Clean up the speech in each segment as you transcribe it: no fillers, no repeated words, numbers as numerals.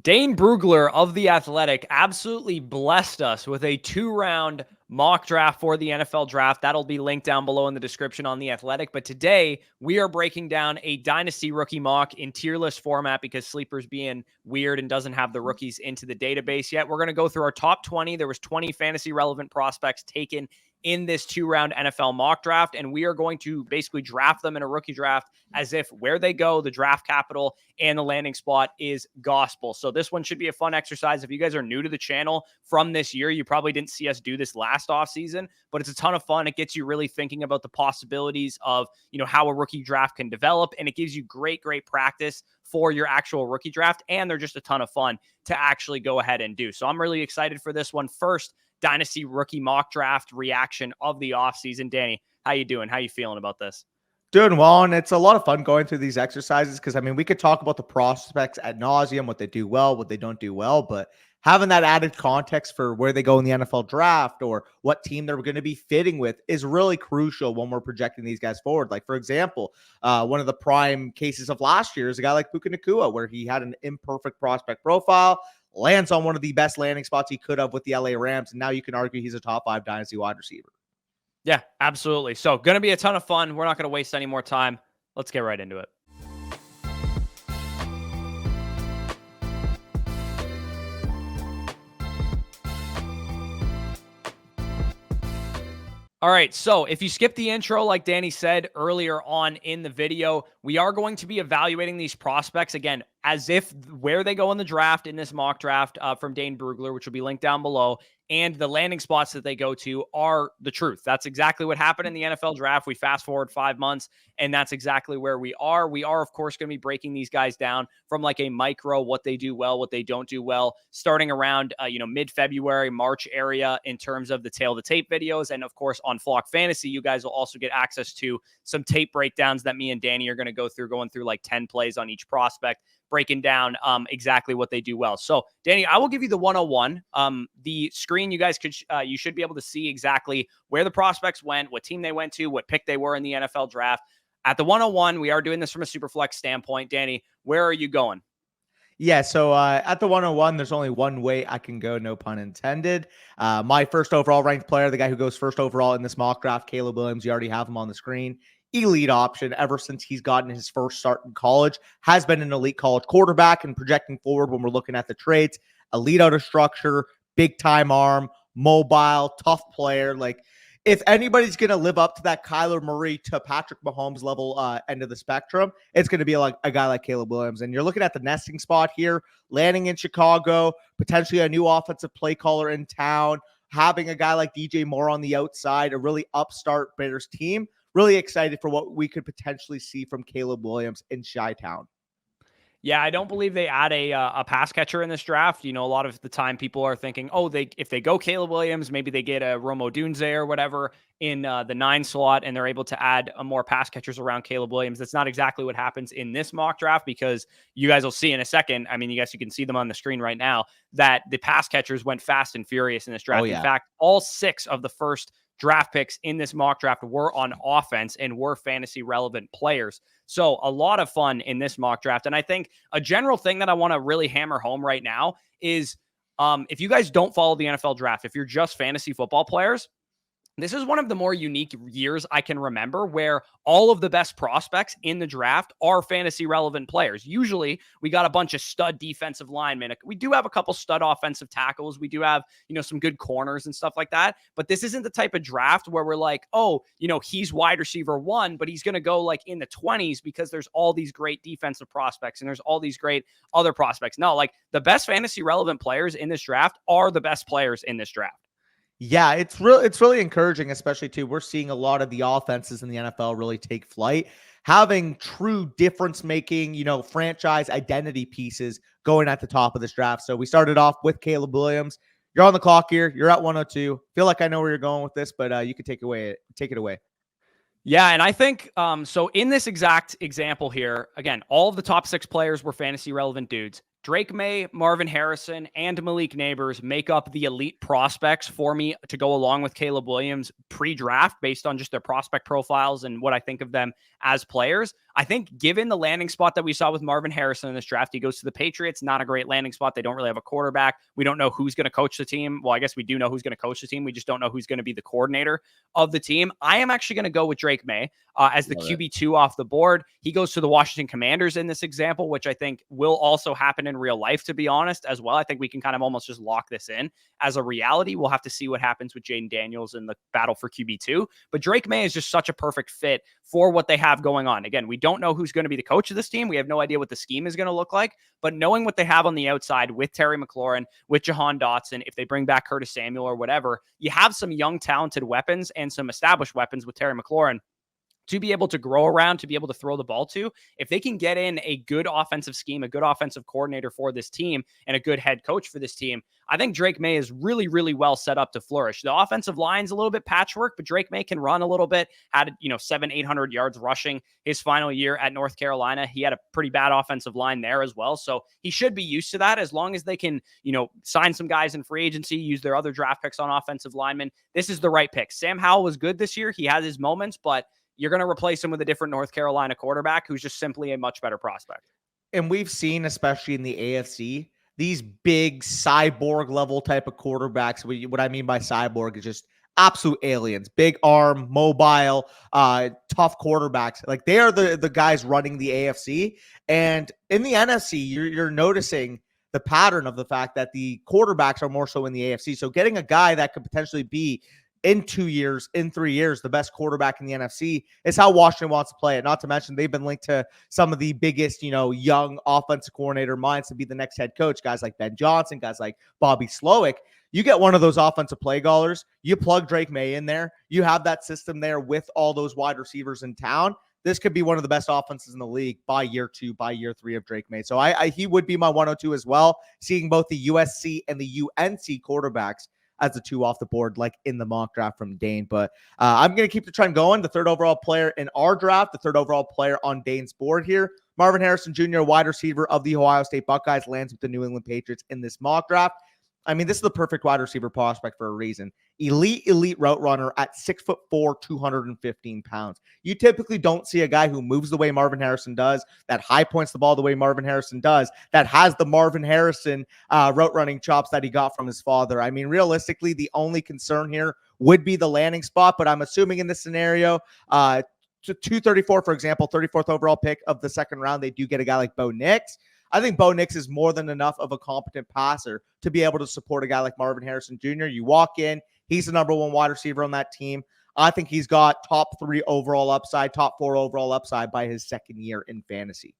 Dane Brugler of The Athletic absolutely blessed us with a 2-round mock draft for the NFL draft. That'll be linked down below in the description on The Athletic. But today, we are breaking down a Dynasty rookie mock in tier list format because Sleeper's being weird and doesn't have the rookies into the database yet. We're going to go through our top 20. There was 20 fantasy relevant prospects taken in this 2-round NFL mock draft, and we are going to basically draft them in a rookie draft as if where they go, the draft capital and the landing spot is gospel. So this one should be a fun exercise. If you guys are new to the channel from this year, you probably didn't see us do this last offseason, but it's a ton of fun. It gets you really thinking about the possibilities of, how a rookie draft can develop, and it gives you great practice for your actual rookie draft, and they're just a ton of fun to actually go ahead and do. So I'm really excited for this one. First Dynasty rookie mock draft reaction of the offseason. Danny, how you doing? How you feeling about this? Doing well, and it's a lot of fun going through these exercises because, we could talk about the prospects ad nauseum, what they do well, what they don't do well, but having that added context for where they go in the NFL draft or what team they're going to be fitting with is really crucial when we're projecting these guys forward. Like, for example, one of the prime cases of last year is a guy like Puka Nacua, where he had an imperfect prospect profile, lands on one of the best landing spots he could have with the LA Rams, and now you can argue he's a top 5 dynasty wide receiver. Yeah, absolutely. So going to be a ton of fun. We're not going to waste any more time. Let's get right into it. All right, so if you skip the intro, like Danny said earlier on in the video, we are going to be evaluating these prospects, again, as if where they go in the draft, in this mock draft from Dane Brugler, which will be linked down below, and the landing spots that they go to are the truth. That's exactly what happened in the NFL draft. We fast forward 5 months, and that's exactly where we are. We are, of course, going to be breaking these guys down from like a micro, what they do well, what they don't do well, starting around, mid-February, March area in terms of the tail of the tape videos. And, of course, on Flock Fantasy, you guys will also get access to some tape breakdowns that me and Danny are going to go through, going through like 10 plays on each prospect, breaking down exactly what they do well. So, Danny, I will give you the 101. The screen, you guys you should be able to see exactly where the prospects went, what team they went to, what pick they were in the NFL draft. At the 101, we are doing this from a superflex standpoint. Danny, where are you going? Yeah, so at the 101, there's only one way I can go, no pun intended. My first overall ranked player, the guy who goes first overall in this mock draft, Caleb Williams, you already have him on the screen. Elite option ever since he's gotten his first start in college, has been an elite college quarterback, and projecting forward when we're looking at the traits, elite out of structure, big time arm, mobile, tough player. Like, if anybody's going to live up to that Kyler Murray to Patrick Mahomes level end of the spectrum, it's going to be like a guy like Caleb Williams. And you're looking at the nesting spot here, landing in Chicago, potentially a new offensive play caller in town, having a guy like DJ Moore on the outside, a really upstart Bears team. Really excited for what we could potentially see from Caleb Williams in Chi-Town. Yeah, I don't believe they add a pass catcher in this draft. A lot of the time people are thinking, if they go Caleb Williams, maybe they get a Rome Odunze or whatever in the 9 slot, and they're able to add more pass catchers around Caleb Williams. That's not exactly what happens in this mock draft, because you guys will see in a second. You can see them on the screen right now, that the pass catchers went fast and furious in this draft. Oh, yeah. In fact, all 6 of the first draft picks in this mock draft were on offense and were fantasy relevant players. So a lot of fun in this mock draft. And I think a general thing that I want to really hammer home right now is if you guys don't follow the NFL draft, if you're just fantasy football players, this is one of the more unique years I can remember where all of the best prospects in the draft are fantasy relevant players. Usually we got a bunch of stud defensive linemen. We do have a couple stud offensive tackles. We do have, some good corners and stuff like that. But this isn't the type of draft where we're like, he's wide receiver 1, but he's going to go like in the 20s because there's all these great defensive prospects and there's all these great other prospects. No, like the best fantasy relevant players in this draft are the best players in this draft. Yeah, it's really encouraging, especially too. We're seeing a lot of the offenses in the NFL really take flight, having true difference making, franchise identity pieces going at the top of this draft. So we started off with Caleb Williams. You're on the clock here. You're at 102. Feel like I know where you're going with this, but you can take it away. Yeah, and I think, so in this exact example here, again, all of the top 6 players were fantasy relevant dudes. Drake May, Marvin Harrison, and Malik Neighbors make up the elite prospects for me to go along with Caleb Williams pre-draft based on just their prospect profiles and what I think of them as players. I think given the landing spot that we saw with Marvin Harrison in this draft, he goes to the Patriots, not a great landing spot. They don't really have a quarterback. We don't know who's going to coach the team. Well, I guess we do know who's going to coach the team. We just don't know who's going to be the coordinator of the team. I am actually going to go with Drake May as the QB2 off the board. He goes to the Washington Commanders in this example, which I think will also happen in real life, to be honest, as well. I think we can kind of almost just lock this in as a reality. We'll have to see what happens with Jaden Daniels in the battle for QB2. But Drake May is just such a perfect fit for what they have going on. Again, we don't know who's going to be the coach of this team. We have no idea what the scheme is going to look like. But knowing what they have on the outside with Terry McLaurin, with Jahan Dotson, if they bring back Curtis Samuel or whatever, you have some young, talented weapons and some established weapons with Terry McLaurin to be able to grow around, to be able to throw the ball to. If they can get in a good offensive scheme, a good offensive coordinator for this team, and a good head coach for this team, I think Drake May is really, really well set up to flourish. The offensive line's a little bit patchwork, but Drake May can run a little bit, had, 700-800 yards rushing his final year at North Carolina. He had a pretty bad offensive line there as well. So he should be used to that as long as they can, sign some guys in free agency, use their other draft picks on offensive linemen. This is the right pick. Sam Howell was good this year. He has his moments, but you're going to replace him with a different North Carolina quarterback who's just simply a much better prospect. And we've seen, especially in the AFC, these big cyborg level type of quarterbacks. What I mean by cyborg is just absolute aliens, big arm, mobile, tough quarterbacks. Like they are the guys running the AFC. And in the NFC, you're noticing the pattern of the fact that the quarterbacks are more so in the AFC. So getting a guy that could potentially be in 2 years, in 3 years, the best quarterback in the NFC is how Washington wants to play it. Not to mention they've been linked to some of the biggest, young offensive coordinator minds to be the next head coach, guys like Ben Johnson, guys like Bobby Slowick. You get one of those offensive play callers, you plug Drake May in there, you have that system there with all those wide receivers in town. This could be one of the best offenses in the league by year 2, by year 3 of Drake May. So he would be my 102 as well, seeing both the USC and the UNC quarterbacks as the 2 off the board, like in the mock draft from Dane. But I'm going to keep the trend going. The 3rd overall player in our draft, the 3rd overall player on Dane's board here, Marvin Harrison Jr., wide receiver of the Ohio State Buckeyes, lands with the New England Patriots in this mock draft. I mean, this is the perfect wide receiver prospect for a reason. Elite route runner at 6'4", 215 pounds. You typically don't see a guy who moves the way Marvin Harrison does, that high points the ball the way Marvin Harrison does, that has the Marvin Harrison route running chops that he got from his father. I mean, realistically, the only concern here would be the landing spot, but I'm assuming in this scenario, to 234, for example, 34th overall pick of the 2nd round, they do get a guy like Bo Nix. I think Bo Nix is more than enough of a competent passer to be able to support a guy like Marvin Harrison Jr. You walk in, he's the number 1 wide receiver on that team. I think he's got top 3 overall upside, top 4 overall upside by his 2nd year in fantasy.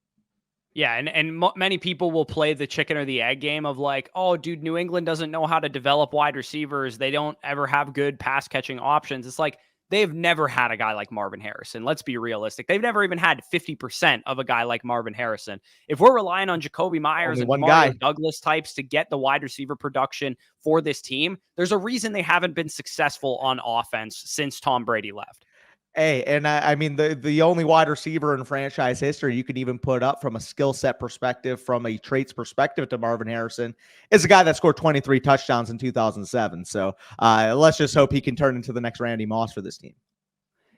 Yeah, and many people will play the chicken or the egg game of like, oh, dude, New England doesn't know how to develop wide receivers. They don't ever have good pass catching options. It's like, they've never had a guy like Marvin Harrison. Let's be realistic. They've never even had 50% of a guy like Marvin Harrison. If we're relying on Jacoby Myers and Mario Douglas types to get the wide receiver production for this team, there's a reason they haven't been successful on offense since Tom Brady left. Hey, and I mean, the only wide receiver in franchise history you can even put up from a skill set perspective, from a traits perspective to Marvin Harrison is a guy that scored 23 touchdowns in 2007. So let's just hope he can turn into the next Randy Moss for this team.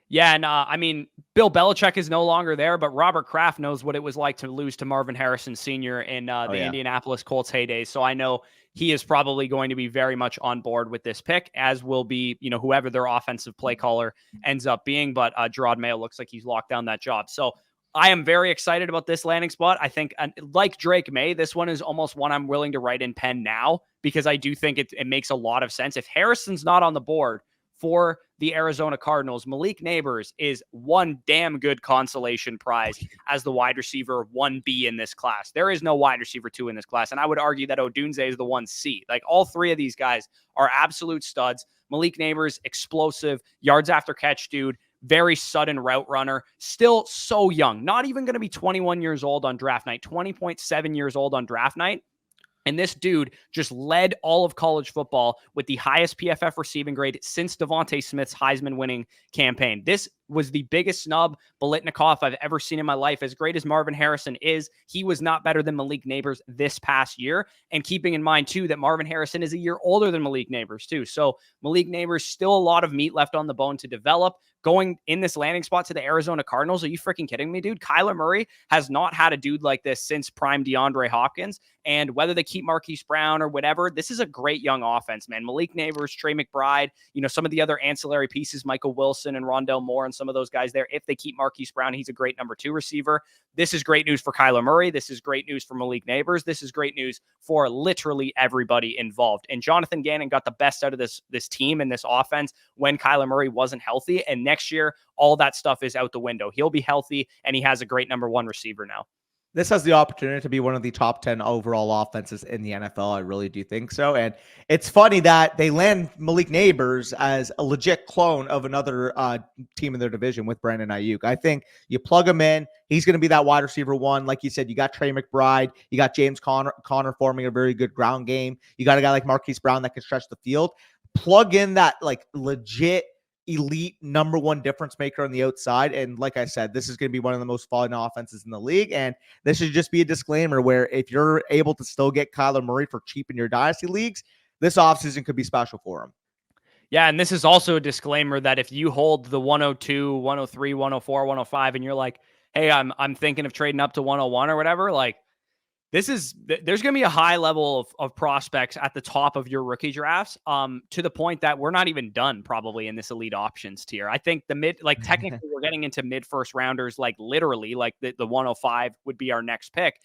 Yeah, and I mean, Bill Belichick is no longer there, but Robert Kraft knows what it was like to lose to Marvin Harrison Sr. in the Indianapolis Colts heyday. So I know he is probably going to be very much on board with this pick, as will be, whoever their offensive play caller ends up being. But Gerard Mayo looks like he's locked down that job. So I am very excited about this landing spot. I think, like Drake May, this one is almost one I'm willing to write in pen now, because I do think it makes a lot of sense. If Harrison's not on the board for the Arizona Cardinals, Malik Neighbors is one damn good consolation prize as the wide receiver 1B in this class. There is no wide receiver 2 in this class, and I would argue that Odunze is the 1C. Like, all 3 of these guys are absolute studs. Malik Neighbors, explosive, yards after catch dude, very sudden route runner, still so young, not even going to be 21 years old on draft night, 20.7 years old on draft night. And this dude just led all of college football with the highest PFF receiving grade since Devontae Smith's Heisman winning campaign. This was the biggest snub Biletnikoff I've ever seen in my life. As great as Marvin Harrison is, he was not better than Malik Neighbors this past year. And keeping in mind, too, that Marvin Harrison is a year older than Malik Neighbors, too. So Malik Neighbors, still a lot of meat left on the bone to develop. Going in this landing spot to the Arizona Cardinals, are you freaking kidding me, dude? Kyler Murray has not had a dude like this since prime DeAndre Hopkins. And whether they keep Marquise Brown or whatever, this is a great young offense, man. Malik Neighbors, Trey McBride, some of the other ancillary pieces, Michael Wilson and Rondell Moore and some of those guys there. If they keep Marquise Brown, he's a great number 2 receiver. This is great news for Kyler Murray. This is great news for Malik Neighbors. This is great news for literally everybody involved. And Jonathan Gannon got the best out of this team and this offense when Kyler Murray wasn't healthy. And next year, all that stuff is out the window. He'll be healthy, and he has a great number 1 receiver now. This has the opportunity to be one of the top 10 overall offenses in the NFL. I really do think so. And it's funny that they land Malik Neighbors as a legit clone of another team in their division with Brandon Ayuk. I think you plug him in, he's going to be that wide receiver 1. Like you said, you got Trey McBride, you got James Conner forming a very good ground game. You got a guy like Marquise Brown that can stretch the field. Plug in that like legit elite number 1 difference maker on the outside. And like I said, this is going to be one of the most fun offenses in the league. And this should just be a disclaimer where if you're able to still get Kyler Murray for cheap in your dynasty leagues, this offseason could be special for him. Yeah, and this is also a disclaimer that if you hold the 102, 103, 104, 105, and you're like, hey, I'm thinking of trading up to 101 or whatever, like, there's going to be a high level of prospects at the top of your rookie drafts, to the point that we're not even done probably in this elite options tier. I think technically we're getting into mid first rounders, like literally, like the 105 would be our next pick.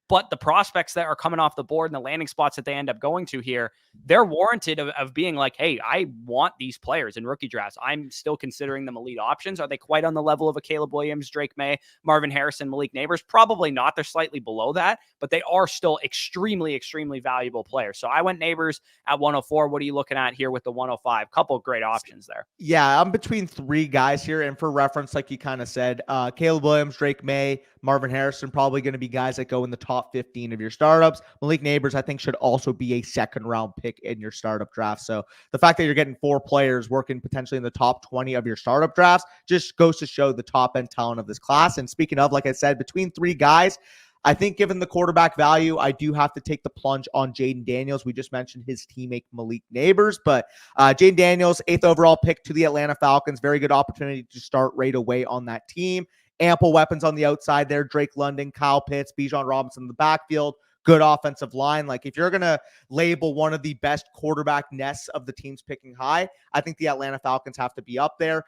But the prospects that are coming off the board and the landing spots that they end up going to here, they're warranted of being like, hey, I want these players in rookie drafts. I'm still considering them elite options. Are they quite on the level of a Caleb Williams, Drake May, Marvin Harrison, Malik Neighbors? Probably not. They're slightly below that, but they are still extremely, extremely valuable players. So I went Neighbors at 104. What are you looking at here with the 105? Couple of great options there. Yeah, I'm between 3 guys here. And for reference, like you kind of said, Caleb Williams, Drake May, Marvin Harrison, probably going to be guys that go in the top 15 of your startups. Malik Neighbors, I think, should also be a second-round pick in your startup draft. So the fact that you're getting 4 players working potentially in the top 20 of your startup drafts just goes to show the top-end talent of this class. And speaking of, like I said, between 3 guys, I think given the quarterback value, I do have to take the plunge on Jaden Daniels. We just mentioned his teammate Malik Neighbors, but Jaden Daniels, 8th overall pick to the Atlanta Falcons. Very good opportunity to start right away on that team. Ample weapons on the outside there. Drake London, Kyle Pitts, Bijan Robinson in the backfield. Good offensive line. Like, if you're going to label one of the best quarterback nests of the teams picking high, I think the Atlanta Falcons have to be up there.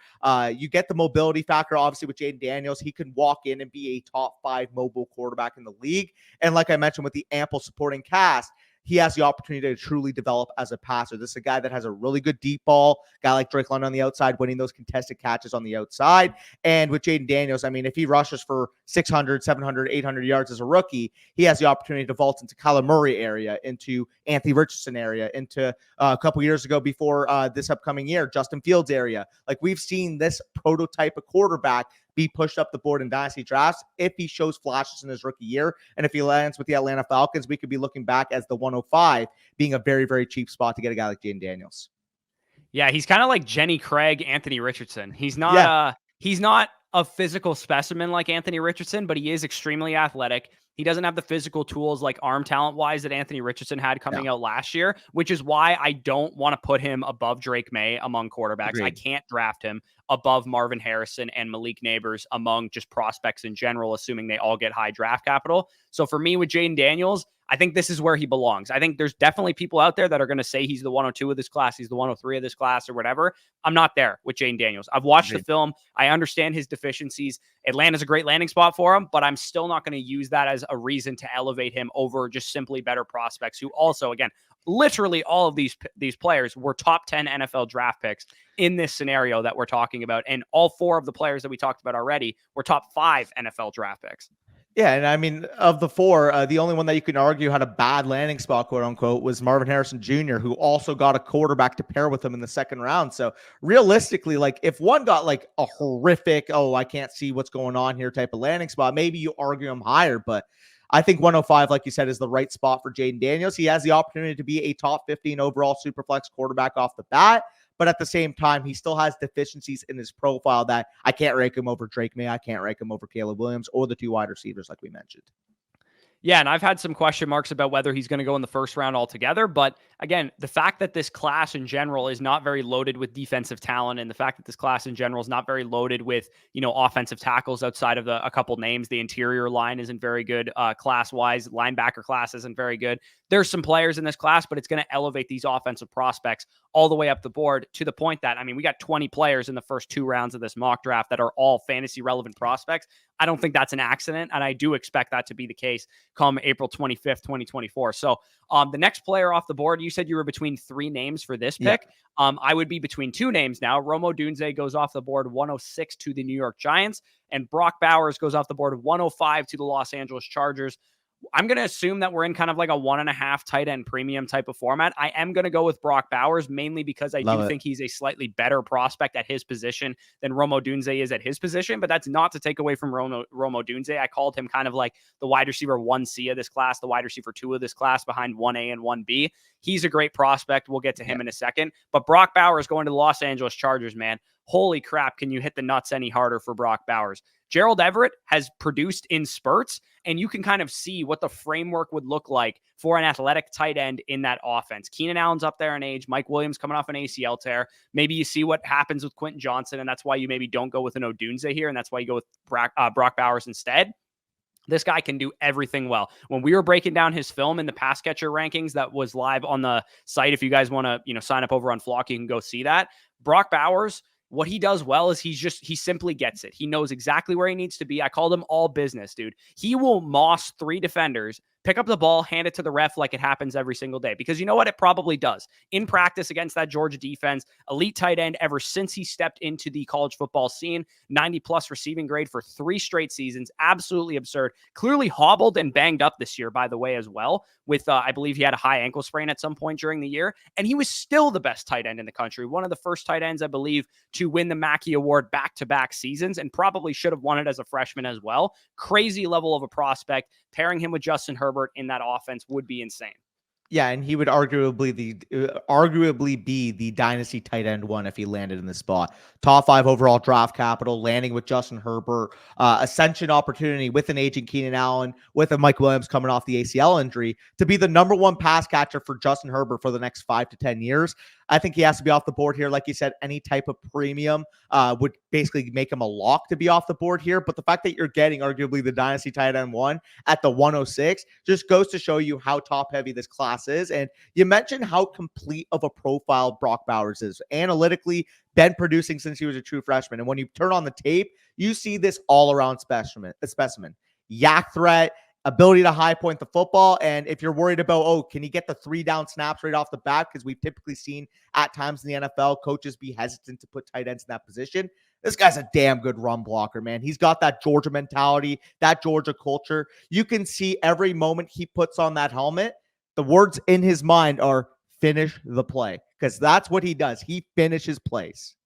You get the mobility factor, obviously, with Jaden Daniels. He can walk in and be a top 5 mobile quarterback in the league. And like I mentioned, with the ample supporting cast, he has the opportunity to truly develop as a passer. This is a guy that has a really good deep ball, guy like Drake London on the outside, winning those contested catches on the outside. And with Jaden Daniels, I mean, if he rushes for 600, 700, 800 yards as a rookie, he has the opportunity to vault into Kyler Murray area, into Anthony Richardson area, into a couple years ago before this upcoming year, Justin Fields area. Like, we've seen this prototype of quarterback be pushed up the board in dynasty drafts if he shows flashes in his rookie year. And if he lands with the Atlanta Falcons, we could be looking back as the 105 being a very, very cheap spot to get a guy like Jaden Daniels. Yeah, he's kind of like Jenny Craig, Anthony Richardson. He's not a physical specimen like Anthony Richardson, but he is extremely athletic. He doesn't have the physical tools, like arm talent wise, that Anthony Richardson had coming out last year, which is why I don't want to put him above Drake May among quarterbacks. Agreed. I can't draft him above Marvin Harrison and Malik Neighbors among just prospects in general, assuming they all get high draft capital. So for me with Jaden Daniels, I think this is where he belongs. I think there's definitely people out there that are going to say he's the 102 of this class, he's the 103 of this class or whatever. I'm not there with Jaden Daniels. I've watched the film. I understand his deficiencies. Atlanta's a great landing spot for him, but I'm still not going to use that as a reason to elevate him over just simply better prospects who also, again, literally all of these players were top 10 NFL draft picks in this scenario that we're talking about. And all 4 of the players that we talked about already were top 5 NFL draft picks. Yeah, and I mean, of the 4, the only one that you can argue had a bad landing spot, quote unquote, was Marvin Harrison Jr., who also got a quarterback to pair with him in the second round. So realistically, like, if one got like a horrific, I can't see what's going on here type of landing spot, maybe you argue him higher. But I think 105, like you said, is the right spot for Jaden Daniels. He has the opportunity to be a top 15 overall superflex quarterback off the bat. but at the same time, he still has deficiencies in his profile that I can't rank him over Drake May. I can't rank him over Caleb Williams or the 2 wide receivers like we mentioned. Yeah, and I've had some question marks about whether he's going to go in the first round altogether. But again, the fact that this class in general is not very loaded with defensive talent, and the fact that this class in general is not very loaded with, offensive tackles outside of a couple names. The interior line isn't very good class-wise. Linebacker class isn't very good. There's some players in this class, but it's going to elevate these offensive prospects all the way up the board to the point that, we got 20 players in the first 2 rounds of this mock draft that are all fantasy relevant prospects. I don't think that's an accident, and I do expect that to be the case come April 25th, 2024. So the next player off the board, you said you were between 3 names for this pick. Yeah. I would be between 2 names now. Rome Odunze goes off the board 106 to the New York Giants, and Brock Bowers goes off the board 105 to the Los Angeles Chargers. I'm going to assume that we're in kind of like a 1.5 tight end premium type of format. I am going to go with Brock Bowers mainly because I do think he's a slightly better prospect at his position than Rome Odunze is at his position, but that's not to take away from Rome Odunze. I called him kind of like the wide receiver 1C of this class, the wide receiver 2 of this class behind 1A and 1B. He's a great prospect. We'll get to him in a second, but Brock Bowers going to the Los Angeles Chargers, man. Holy crap, can you hit the nuts any harder for Brock Bowers? Gerald Everett has produced in spurts, and you can kind of see what the framework would look like for an athletic tight end in that offense. Keenan Allen's up there in age. Mike Williams coming off an ACL tear. Maybe you see what happens with Quentin Johnson, and that's why you maybe don't go with an Odunze here, and that's why you go with Brock Bowers instead. This guy can do everything well. When we were breaking down his film in the pass catcher rankings that was live on the site, if you guys want to, sign up over on Flock, you can go see that. Brock Bowers, what he does well is he simply gets it. He knows exactly where he needs to be. I called him all business, dude. He will moss 3 defenders, pick up the ball, hand it to the ref like it happens every single day. Because you know what? It probably does. In practice against that Georgia defense, elite tight end ever since he stepped into the college football scene, 90+ receiving grade for 3 straight seasons. Absolutely absurd. Clearly hobbled and banged up this year, by the way, as well. With, I believe he had a high ankle sprain at some point during the year. And he was still the best tight end in the country. One of the first tight ends, I believe, to win the Mackey Award back-to-back seasons, and probably should have won it as a freshman as well. Crazy level of a prospect. Pairing him with Justin Herbert in that offense would be insane. Yeah, and he would arguably be the dynasty tight end 1 if he landed in this spot. Top 5 overall draft capital, landing with Justin Herbert, ascension opportunity with an aging Keenan Allen, with a Mike Williams coming off the ACL injury, to be the number 1 pass catcher for Justin Herbert for the next 5 to 10 years. I think he has to be off the board here. Like you said, any type of premium would basically make him a lock to be off the board here. But the fact that you're getting arguably the dynasty tight end 1 at the 106 just goes to show you how top heavy this class is. And you mentioned how complete of a profile Brock Bowers is. Analytically, been producing since he was a true freshman. And when you turn on the tape, you see this all-around specimen. Yak threat, ability to high point the football. And if you're worried about, can he get the 3 down snaps right off the bat? Because we've typically seen at times in the NFL, coaches be hesitant to put tight ends in that position. This guy's a damn good run blocker, man. He's got that Georgia mentality, that Georgia culture. You can see every moment he puts on that helmet, the words in his mind are finish the play, because that's what he does. He finishes plays.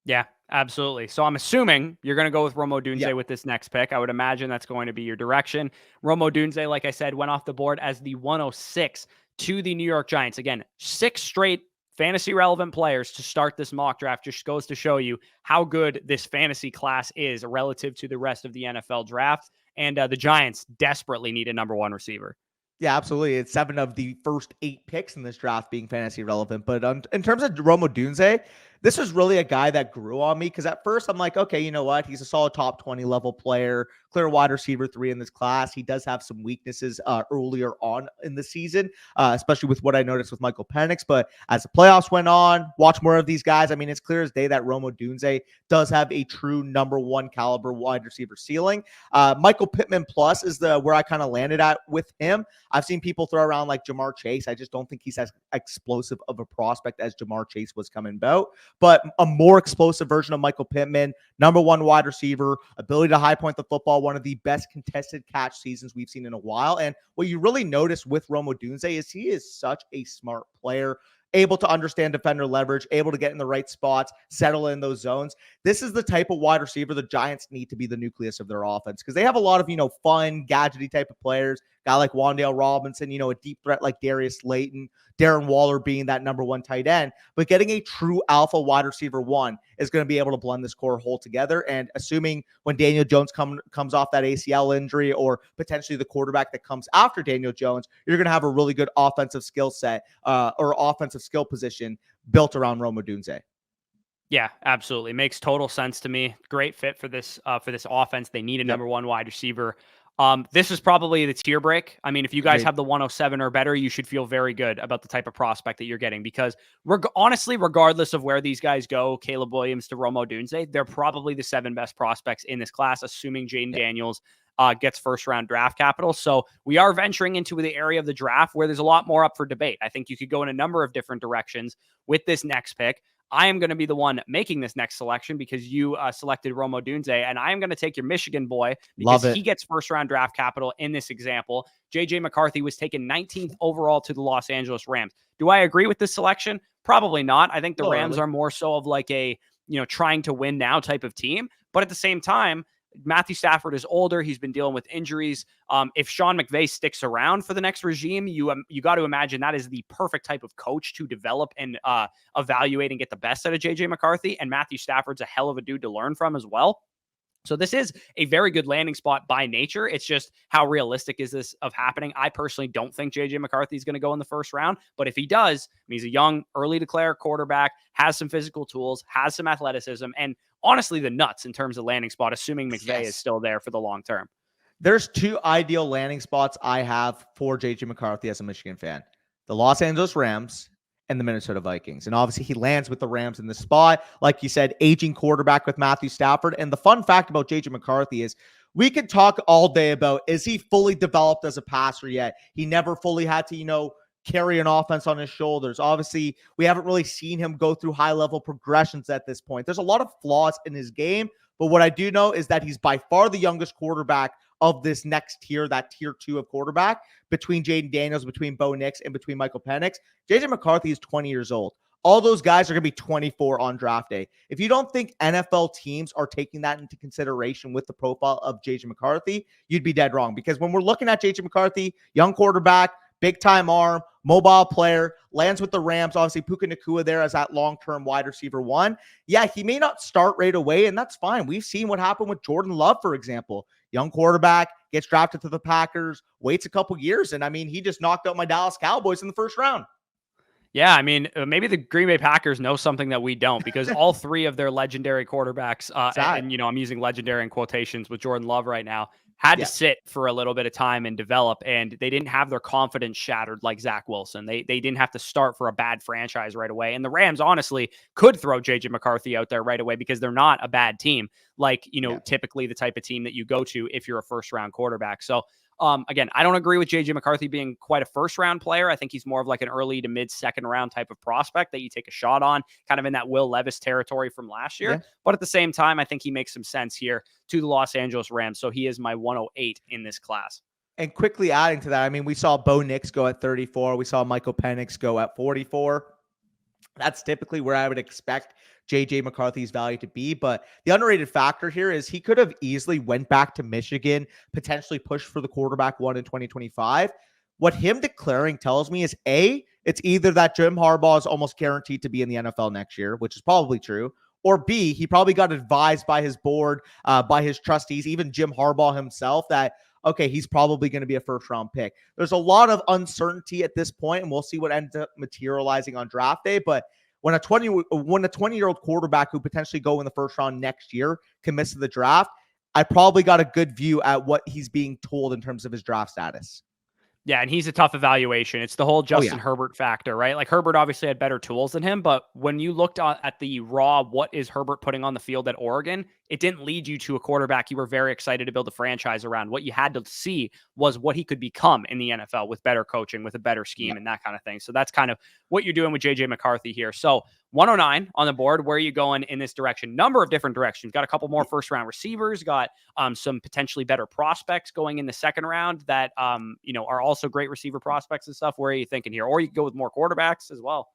Yeah, absolutely. So I'm assuming you're going to go with Rome Odunze with this next pick. I would imagine that's going to be your direction. Rome Odunze, like I said, went off the board as the 106 to the New York Giants. Again, 6 straight fantasy relevant players to start this mock draft. Just goes to show you how good this fantasy class is relative to the rest of the NFL draft. And the Giants desperately need a number 1 receiver. Yeah, absolutely. It's 7 of the first 8 picks in this draft being fantasy relevant. But in terms of Rome Odunze, this was really a guy that grew on me, because at first I'm like, okay, you know what? He's a solid top 20 level player, clear wide receiver 3 in this class. He does have some weaknesses earlier on in the season, especially with what I noticed with Michael Penix. But as the playoffs went on, watch more of these guys. I mean, it's clear as day that Rome Odunze does have a true number 1 caliber wide receiver ceiling. Michael Pittman plus is where I kind of landed at with him. I've seen people throw around like Jamar Chase. I just don't think he's as explosive of a prospect as Jamar Chase was coming about. But a more explosive version of Michael Pittman, number 1 wide receiver, ability to high point the football, one of the best contested catch seasons we've seen in a while. And what you really notice with Rome Odunze is he is such a smart player, able to understand defender leverage, able to get in the right spots, settle in those zones. This is the type of wide receiver the Giants need to be the nucleus of their offense, because they have a lot of, fun, gadgety type of players, guy like Wandale Robinson, a deep threat like Darius Slayton, Darren Waller being that number one tight end. But getting a true alpha wide receiver one is going to be able to blend this core whole together. And assuming when Daniel Jones comes off that ACL injury, or potentially the quarterback that comes after Daniel Jones, you're going to have a really good offensive skill set or offensive skill position built around Rome Odunze. Yeah, absolutely. Makes total sense to me. Great fit for this offense. They need a number one wide receiver. This is probably the tier break. I mean, if you guys have the 107 or better, you should feel very good about the type of prospect that you're getting, because honestly, regardless of where these guys go, Caleb Williams to Rome Odunze, they're probably the 7 best prospects in this class, assuming Jaden Daniels gets first round draft capital. So we are venturing into the area of the draft where there's a lot more up for debate. I think you could go in a number of different directions with this next pick. I am going to be the one making this next selection because you selected Rome Odunze, and I am going to take your Michigan boy because he gets first-round draft capital in this example. J.J. McCarthy was taken 19th overall to the Los Angeles Rams. Do I agree with this selection? Probably not. I think the Rams are more so of like a, trying to win now type of team. But at the same time, Matthew Stafford is older. He's been dealing with injuries. If Sean McVay sticks around for the next regime, you got to imagine that is the perfect type of coach to develop and evaluate and get the best out of JJ McCarthy. And Matthew Stafford's a hell of a dude to learn from as well. So this is a very good landing spot by nature. It's just how realistic is this of happening? I personally don't think JJ McCarthy is going to go in the first round, but if he does, he's a young, early declare quarterback, has some physical tools, has some athleticism, and honestly the nuts in terms of landing spot, assuming McVay is still there for the long term. There's 2 ideal landing spots I have for JJ McCarthy as a Michigan fan: the Los Angeles Rams and the Minnesota Vikings. And obviously he lands with the Rams in this spot. Like you said, aging quarterback with Matthew Stafford. And the fun fact about JJ McCarthy is we could talk all day about, is he fully developed as a passer yet? He never fully had to, carry an offense on his shoulders. Obviously, we haven't really seen him go through high-level progressions at this point. There's a lot of flaws in his game, but what I do know is that he's by far the youngest quarterback of this next tier, that tier 2 of quarterback, between Jaden Daniels, between Bo Nix, and between Michael Penix. JJ McCarthy is 20 years old. All those guys are going to be 24 on draft day. If you don't think NFL teams are taking that into consideration with the profile of JJ McCarthy, you'd be dead wrong. Because when we're looking at JJ McCarthy, young quarterback, big-time arm, mobile player, lands with the Rams. Obviously, Puka Nacua there as that long-term wide receiver one. Yeah, he may not start right away, and that's fine. We've seen what happened with Jordan Love, for example. Young quarterback, gets drafted to the Packers, waits a couple years, and he just knocked out my Dallas Cowboys in the first round. Yeah, maybe the Green Bay Packers know something that we don't, because all 3 of their legendary quarterbacks, and I'm using legendary in quotations with Jordan Love right now, had to sit for a little bit of time and develop, and they didn't have their confidence shattered like Zach Wilson. They didn't have to start for a bad franchise right away. And the Rams, honestly, could throw JJ McCarthy out there right away because they're not a bad team, like, typically the type of team that you go to if you're a first-round quarterback. So, again, I don't agree with JJ McCarthy being quite a first-round player. I think he's more of like an early to mid-second round type of prospect that you take a shot on, kind of in that Will Levis territory from last year. Yeah. But at the same time, I think he makes some sense here to the Los Angeles Rams. So he is my 108 in this class. And quickly adding to that, we saw Bo Nix go at 34. We saw Michael Penix go at 44. That's typically where I would expect JJ McCarthy's value to be. But the underrated factor here is he could have easily went back to Michigan, potentially pushed for the quarterback one in 2025. What him declaring tells me is A, it's either that Jim Harbaugh is almost guaranteed to be in the NFL next year, which is probably true, or B, he probably got advised by his board, by his trustees, even Jim Harbaugh himself, that, okay, he's probably going to be a first-round pick. There's a lot of uncertainty at this point, and we'll see what ends up materializing on draft day. But when a 20-year-old quarterback who potentially go in the first round next year commits to the draft, I probably got a good view at what he's being told in terms of his draft status. Yeah, and he's a tough evaluation. It's the whole Justin Herbert factor, right? Like, Herbert obviously had better tools than him, but when you looked at the raw, what is Herbert putting on the field at Oregon, it didn't lead you to a quarterback you were very excited to build a franchise around. What you had to see was what he could become in the NFL with better coaching, with a better scheme, and that kind of thing. So that's kind of what you're doing with JJ McCarthy here. So 109 on the board. Where are you going in this direction? Number of different directions. Got a couple more first round receivers, got some potentially better prospects going in the second round that are also great receiver prospects and stuff. Where are you thinking here? Or you can go with more quarterbacks as well.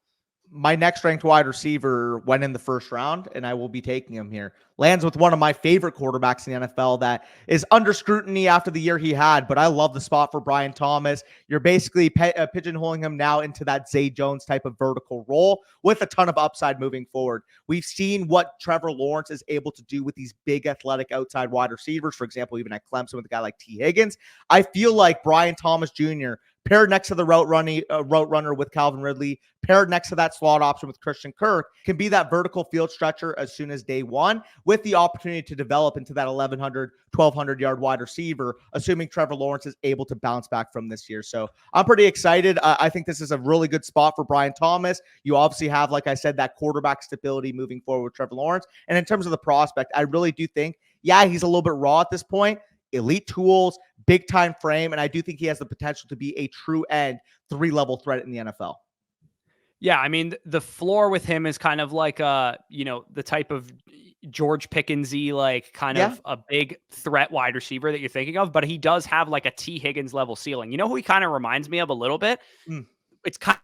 my next ranked wide receiver went in the first round, and I will be taking him here. Lands with one of my favorite quarterbacks in the NFL that is under scrutiny after the year he had, but I love the spot for Brian Thomas. You're basically pigeonholing him now into that Zay Jones type of vertical role with a ton of upside moving forward. We've seen what Trevor Lawrence is able to do with these big athletic outside wide receivers, for example, even at Clemson with a guy like T. Higgins. I feel like Brian Thomas Jr., paired next to the route runner with Calvin Ridley, paired next to that slot option with Christian Kirk, can be that vertical field stretcher as soon as day one, with the opportunity to develop into that 1,100, 1,200 yard wide receiver, assuming Trevor Lawrence is able to bounce back from this year. So I'm pretty excited. I think this is a really good spot for Brian Thomas. You obviously have, like I said, that quarterback stability moving forward with Trevor Lawrence. And in terms of the prospect, I really do think, yeah, he's a little bit raw at this point. Elite tools, big time frame, and I do think he has the potential to be a true end 3-level threat in the NFL. Yeah, I mean, the floor with him is kind of like the type of George Pickensy, like kind of a big threat wide receiver that you're thinking of, but he does have like a T. Higgins level ceiling. You know who he kind of reminds me of a little bit? It's kind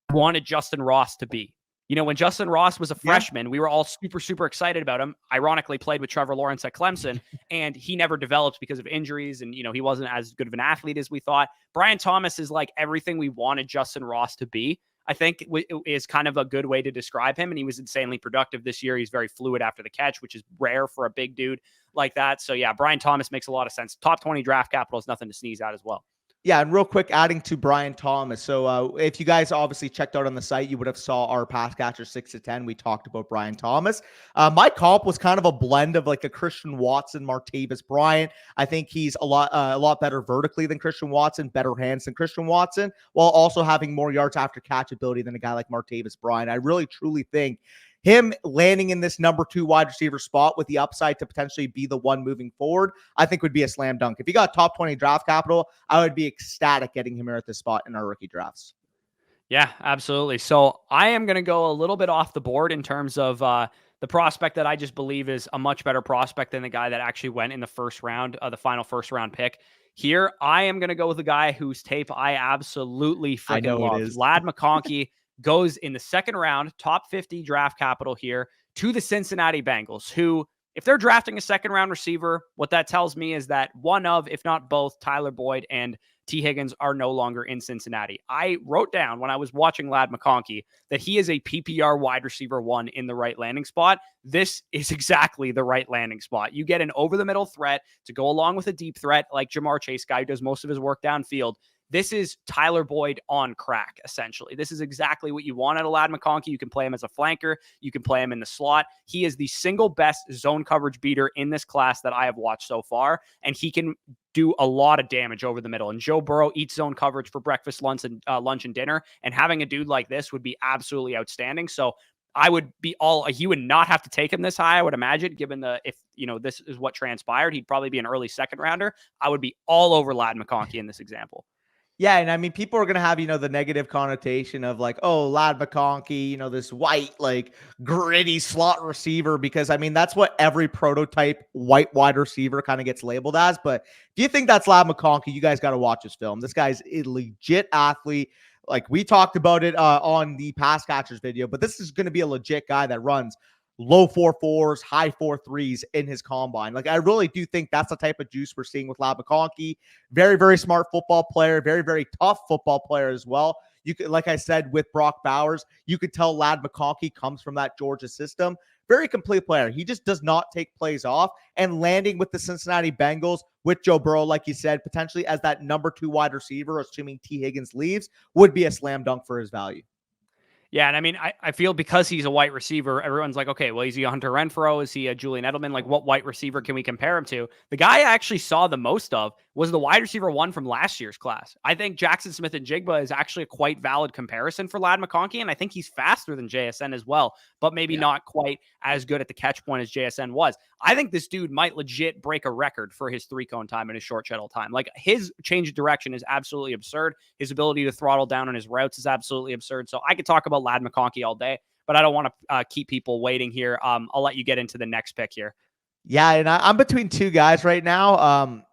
of wanted Justin Ross to be. You know, when Justin Ross was a freshman, we were all super, super excited about him. Ironically, played with Trevor Lawrence at Clemson, and he never developed because of injuries, and, he wasn't as good of an athlete as we thought. Brian Thomas is like everything we wanted Justin Ross to be, I think, is kind of a good way to describe him, and he was insanely productive this year. He's very fluid after the catch, which is rare for a big dude like that. So, yeah, Brian Thomas makes a lot of sense. Top 20 draft capital is nothing to sneeze at as well. Yeah, and real quick, adding to Brian Thomas. So if you guys obviously checked out on the site, you would have saw our pass catcher 6 to 10. We talked about Brian Thomas. My comp was kind of a blend of like a Christian Watson, Martavis Bryant. I think he's a lot better vertically than Christian Watson, better hands than Christian Watson, while also having more yards after catch ability than a guy like Martavis Bryant. I really truly think him landing in this number 2 wide receiver spot with the upside to potentially be the one moving forward, I think would be a slam dunk. If he got top 20 draft capital, I would be ecstatic getting him here at this spot in our rookie drafts. Yeah, absolutely. So I am going to go a little bit off the board in terms of the prospect that I just believe is a much better prospect than the guy that actually went in the first round, the final first round pick. Here, I am going to go with a guy whose tape I absolutely freaking love. Ladd McConkey goes in the second round, top 50 draft capital here to the Cincinnati Bengals, who, if they're drafting a second round receiver, what that tells me is that one of, if not both, Tyler Boyd and T. Higgins are no longer in Cincinnati. I wrote down when I was watching Ladd McConkey that he is a PPR wide receiver 1 in the right landing spot. This is exactly the right landing spot. You get an over-the-middle threat to go along with a deep threat like Jamar Chase, guy who does most of his work downfield. This is Tyler Boyd on crack, essentially. This is exactly what you want out of Ladd McConkey. You can play him as a flanker. You can play him in the slot. He is the single best zone coverage beater in this class that I have watched so far, and he can do a lot of damage over the middle. And Joe Burrow eats zone coverage for breakfast, lunch, and dinner, and having a dude like this would be absolutely outstanding. So I would be you would not have to take him this high, I would imagine, given if this is what transpired, he'd probably be an early second rounder. I would be all over Ladd McConkey in this example. Yeah, and I mean, people are going to have, the negative connotation of like, oh, Ladd McConkey, this white, like gritty slot receiver, because I mean, that's what every prototype white wide receiver kind of gets labeled as. But if you think that's Ladd McConkey, you guys got to watch this film. This guy's a legit athlete. Like we talked about it on the pass catchers video, but this is going to be a legit guy that runs low 4.4s, high 4.3s in his combine. Like, I really do think that's the type of juice we're seeing with Ladd McConkey. Very, very smart football player, very, very tough football player as well. You could, like I said, with Brock Bowers, you could tell Ladd McConkey comes from that Georgia system. Very complete player. He just does not take plays off, and landing with the Cincinnati Bengals with Joe Burrow, like you said, potentially as that number 2 wide receiver, assuming T. Higgins leaves, would be a slam dunk for his value. Yeah, and I mean, I feel because he's a white receiver, everyone's like, okay, well, is he a Hunter Renfrow? Is he a Julian Edelman? Like, what white receiver can we compare him to? The guy I actually saw the most of was the wide receiver 1 from last year's class. I think Jackson Smith and Jigba is actually a quite valid comparison for Ladd McConkey, and I think he's faster than JSN as well, but maybe not quite as good at the catch point as JSN was. I think this dude might legit break a record for his 3-cone time and his short shuttle time. Like, his change of direction is absolutely absurd. His ability to throttle down on his routes is absolutely absurd. So I could talk about Ladd McConkey all day, but I don't want to keep people waiting here. I'll let you get into the next pick here. Yeah, and I'm between 2 guys right now.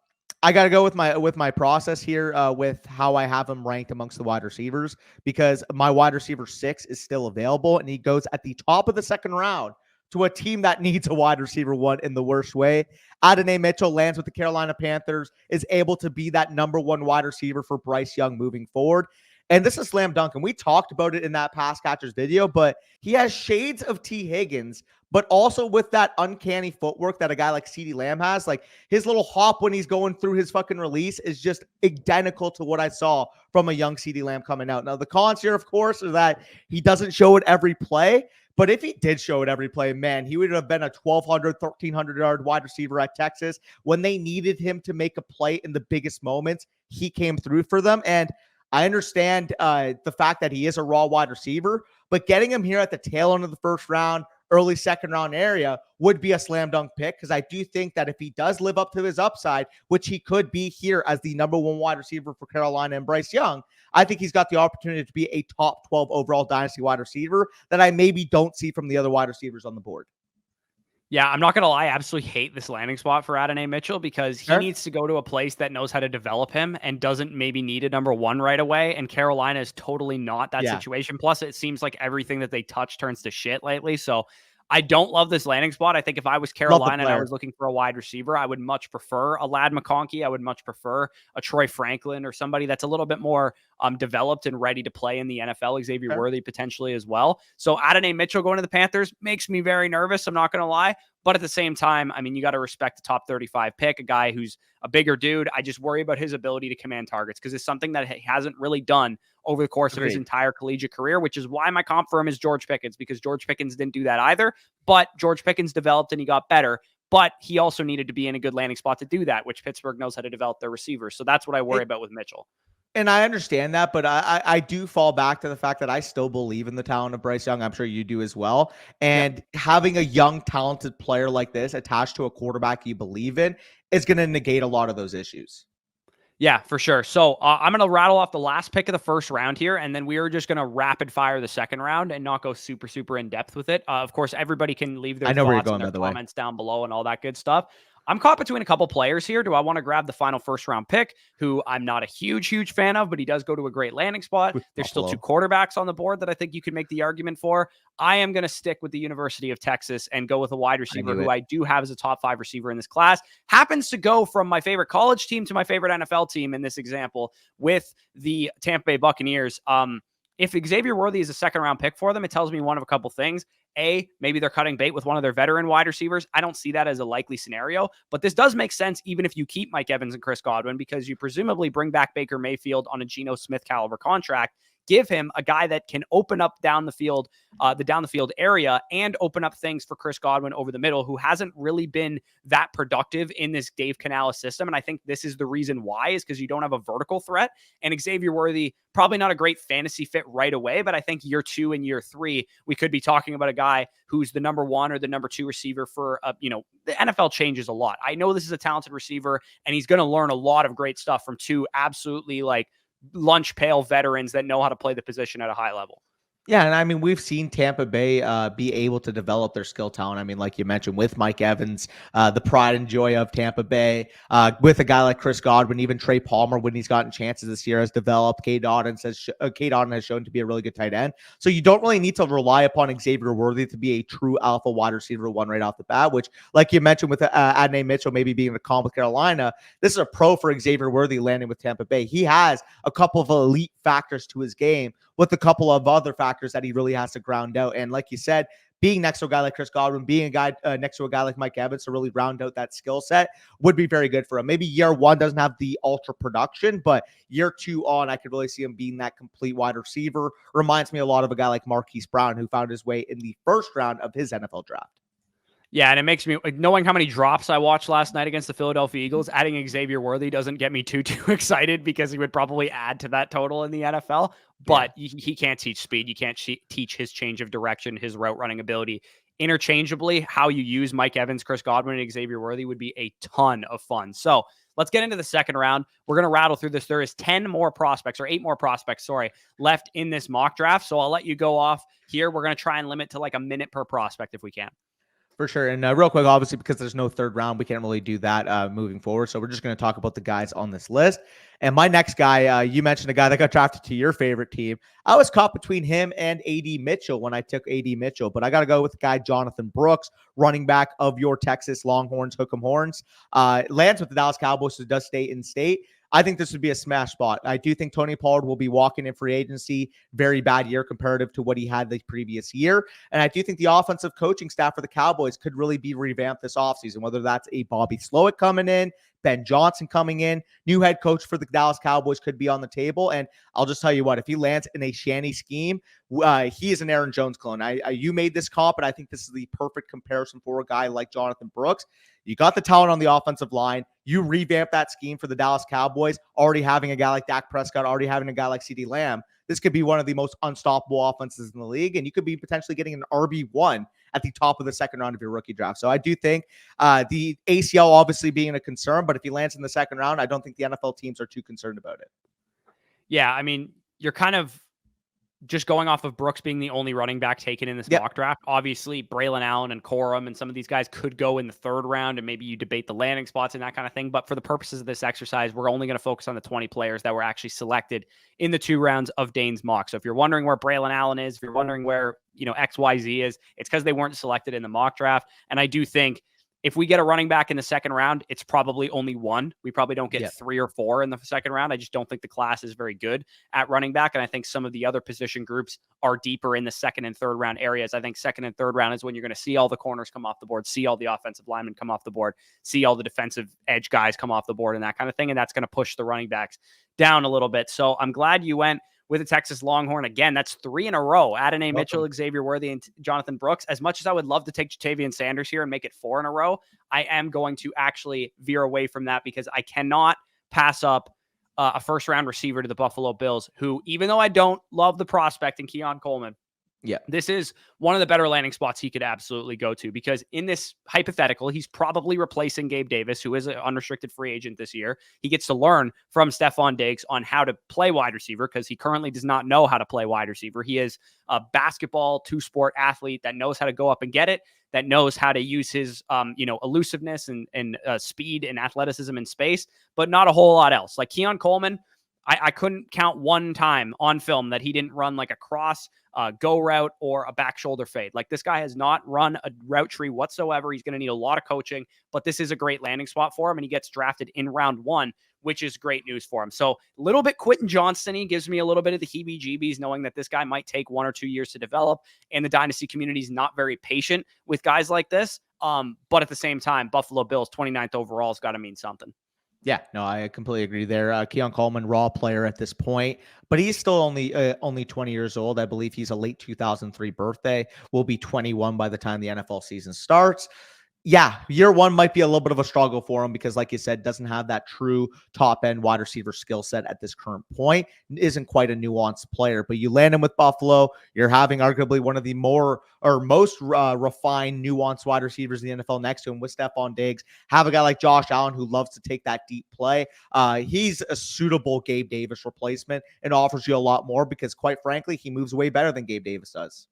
I got to go with my process here with how I have him ranked amongst the wide receivers, because my wide receiver 6 is still available, and he goes at the top of the second round to a team that needs a wide receiver 1 in the worst way. Adonai Mitchell lands with the Carolina Panthers, is able to be that number 1 wide receiver for Bryce Young moving forward. And this is slam dunk. And we talked about it in that pass catchers video, but he has shades of T. Higgins, but also with that uncanny footwork that a guy like CeeDee Lamb has. Like, his little hop when he's going through his fucking release is just identical to what I saw from a young CeeDee Lamb coming out. Now, the cons here, of course, are that he doesn't show it every play. But if he did show it every play, man, he would have been a 1,200, 1,300-yard wide receiver at Texas. When they needed him to make a play in the biggest moments, he came through for them. And I understand the fact that he is a raw wide receiver, but getting him here at the tail end of the first round, early second round area would be a slam dunk pick, because I do think that if he does live up to his upside, which he could be here as the number 1 wide receiver for Carolina and Bryce Young, I think he's got the opportunity to be a top 12 overall dynasty wide receiver that I maybe don't see from the other wide receivers on the board. Yeah, I'm not going to lie. I absolutely hate this landing spot for Adonai Mitchell, because he needs to go to a place that knows how to develop him and doesn't maybe need a number 1 right away. And Carolina is totally not that situation. Plus, it seems like everything that they touch turns to shit lately. So I don't love this landing spot. I think if I was Carolina and I was looking for a wide receiver, I would much prefer a Ladd McConkey. I would much prefer a Troy Franklin, or somebody that's a little bit more developed and ready to play in the NFL. Xavier Worthy potentially as well. So Adonai Mitchell going to the Panthers makes me very nervous. I'm not going to lie. But at the same time, I mean, you got to respect the top 35 pick, a guy who's a bigger dude. I just worry about his ability to command targets, because it's something that he hasn't really done over the course of his entire collegiate career, which is why my comp for him is George Pickens, because George Pickens didn't do that either. But George Pickens developed and he got better. But he also needed to be in a good landing spot to do that, which Pittsburgh knows how to develop their receivers. So that's what I worry about with Mitchell. And I understand that, but I do fall back to the fact that I still believe in the talent of Bryce Young. I'm sure you do as well. And having a young, talented player like this attached to a quarterback you believe in is going to negate a lot of those issues. Yeah, for sure. So I'm going to rattle off the last pick of the first round here, and then we are just going to rapid fire the second round and not go super, super in depth with it. Of course, everybody can leave their thoughts and their comments down below and all that good stuff. I'm caught between a couple players here. Do I want to grab the final first round pick, who I'm not a huge fan of, but he does go to a great landing spot? There's still 2 quarterbacks on the board that I think you could make the argument for. I am going to stick with the University of Texas and go with a wide receiver who I do have as a top 5 receiver in this class. Happens to go from my favorite college team to my favorite NFL team in this example with the Tampa Bay Buccaneers. If Xavier Worthy is a second round pick for them, it tells me one of a couple things. A, maybe they're cutting bait with one of their veteran wide receivers. I don't see that as a likely scenario, but this does make sense even if you keep Mike Evans and Chris Godwin, because you presumably bring back Baker Mayfield on a Geno Smith caliber contract. Give him a guy that can open up down the field area, and open up things for Chris Godwin over the middle, who hasn't really been that productive in this Dave Canales system. And I think this is the reason why, is because you don't have a vertical threat. And Xavier Worthy, probably not a great fantasy fit right away, but I think year 2 and year 3, we could be talking about a guy who's the number 1 or the number 2 receiver for, the NFL changes a lot. I know this is a talented receiver, and he's going to learn a lot of great stuff from 2 absolutely lunch pail veterans that know how to play the position at a high level. Yeah, and I mean, we've seen Tampa Bay be able to develop their skill talent. I mean, like you mentioned, with Mike Evans, the pride and joy of Tampa Bay, with a guy like Chris Godwin, even Trey Palmer, when he's gotten chances this year, has developed. Cade Otton has shown to be a really good tight end. So you don't really need to rely upon Xavier Worthy to be a true alpha wide receiver 1 right off the bat, which, like you mentioned, with Adonai Mitchell maybe being a comp with Carolina, this is a pro for Xavier Worthy landing with Tampa Bay. He has a couple of elite factors to his game, with a couple of other factors that he really has to ground out. And like you said, being next to a guy like Chris Godwin, being a guy next to a guy like Mike Evans to really round out that skill set would be very good for him. Maybe year 1 doesn't have the ultra production, but year 2 on, I could really see him being that complete wide receiver. Reminds me a lot of a guy like Marquise Brown, who found his way in the first round of his NFL draft. Yeah, and it makes me, knowing how many drops I watched last night against the Philadelphia Eagles, adding Xavier Worthy doesn't get me too excited, because he would probably add to that total in the NFL. But he can't teach speed. You can't teach his change of direction, his route running ability. Interchangeably, how you use Mike Evans, Chris Godwin, and Xavier Worthy would be a ton of fun. So let's get into the second round. We're going to rattle through this. There is 8 more prospects, left in this mock draft. So I'll let you go off here. We're going to try and limit to like a minute per prospect if we can. For sure. And real quick, obviously, because there's no third round, we can't really do that moving forward. So we're just going to talk about the guys on this list. And my next guy, you mentioned a guy that got drafted to your favorite team. I was caught between him and A.D. Mitchell when I took A.D. Mitchell, but I got to go with the guy, Jonathan Brooks, running back of your Texas Longhorns, Hook'em Horns. Lands with the Dallas Cowboys, so does stay in state. I think this would be a smash spot. I do think Tony Pollard will be walking in free agency. Very bad year comparative to what he had the previous year. And I do think the offensive coaching staff for the Cowboys could really be revamped this offseason, whether that's a Bobby Slowick coming in, Ben Johnson coming in, new head coach for the Dallas Cowboys could be on the table. And I'll just tell you what, if he lands in a Shanny scheme, he is an Aaron Jones clone. You made this comp, and I think this is the perfect comparison for a guy like Jonathan Brooks. You got the talent on the offensive line. You revamp that scheme for the Dallas Cowboys, already having a guy like Dak Prescott, already having a guy like CeeDee Lamb. This could be one of the most unstoppable offenses in the league, and you could be potentially getting an RB1 at the top of the second round of your rookie draft. So I do think the ACL obviously being a concern, but if he lands in the second round, I don't think the NFL teams are too concerned about it. Yeah, I mean, you're kind of just going off of Brooks being the only running back taken in this mock draft. Obviously, Braylon Allen and Corum and some of these guys could go in the third round, and maybe you debate the landing spots and that kind of thing. But for the purposes of this exercise, we're only going to focus on the 20 players that were actually selected in the 2 rounds of Dane's mock. So if you're wondering where Braylon Allen is, if you're wondering where, XYZ is, it's because they weren't selected in the mock draft. And I do think if we get a running back in the second round, it's probably only 1. We probably don't get 3 or 4 in the second round. I just don't think the class is very good at running back. And I think some of the other position groups are deeper in the second and third round areas. I think second and third round is when you're going to see all the corners come off the board, see all the offensive linemen come off the board, see all the defensive edge guys come off the board and that kind of thing. And that's going to push the running backs down a little bit. So I'm glad you went with a Texas Longhorn. Again, that's 3 in a row. Adonai Mitchell, Xavier Worthy, and Jonathan Brooks. As much as I would love to take Jatavian Sanders here and make it 4 in a row, I am going to actually veer away from that because I cannot pass up a first-round receiver to the Buffalo Bills, who, even though I don't love the prospect in Keon Coleman, this is one of the better landing spots he could absolutely go to, because in this hypothetical, he's probably replacing Gabe Davis, who is an unrestricted free agent this year. He gets to learn from Stephon Diggs on how to play wide receiver, because he currently does not know how to play wide receiver. He is a basketball 2-sport athlete that knows how to go up and get it, that knows how to use his, elusiveness and speed and athleticism in space, but not a whole lot else. Like Keon Coleman, I couldn't count one time on film that he didn't run like a cross, go route, or a back shoulder fade. Like, this guy has not run a route tree whatsoever. He's going to need a lot of coaching, but this is a great landing spot for him, and he gets drafted in round 1, which is great news for him. So a little bit Quentin Johnston-y, gives me a little bit of the heebie-jeebies knowing that this guy might take 1 or 2 years to develop, and the dynasty community is not very patient with guys like this. But at the same time, Buffalo Bills 29th overall has got to mean something. Yeah, no, I completely agree there. Keon Coleman, raw player at this point, but he's still only 20 years old. I believe he's a late 2003 birthday. Will be 21 by the time the NFL season starts. Yeah, year 1 might be a little bit of a struggle for him because, like you said, doesn't have that true top-end wide receiver skill set at this current point. Isn't quite a nuanced player, but you land him with Buffalo. You're having arguably one of the most refined, nuanced wide receivers in the NFL next to him with Stephon Diggs. Have a guy like Josh Allen who loves to take that deep play. He's a suitable Gabe Davis replacement and offers you a lot more because, quite frankly, he moves way better than Gabe Davis does.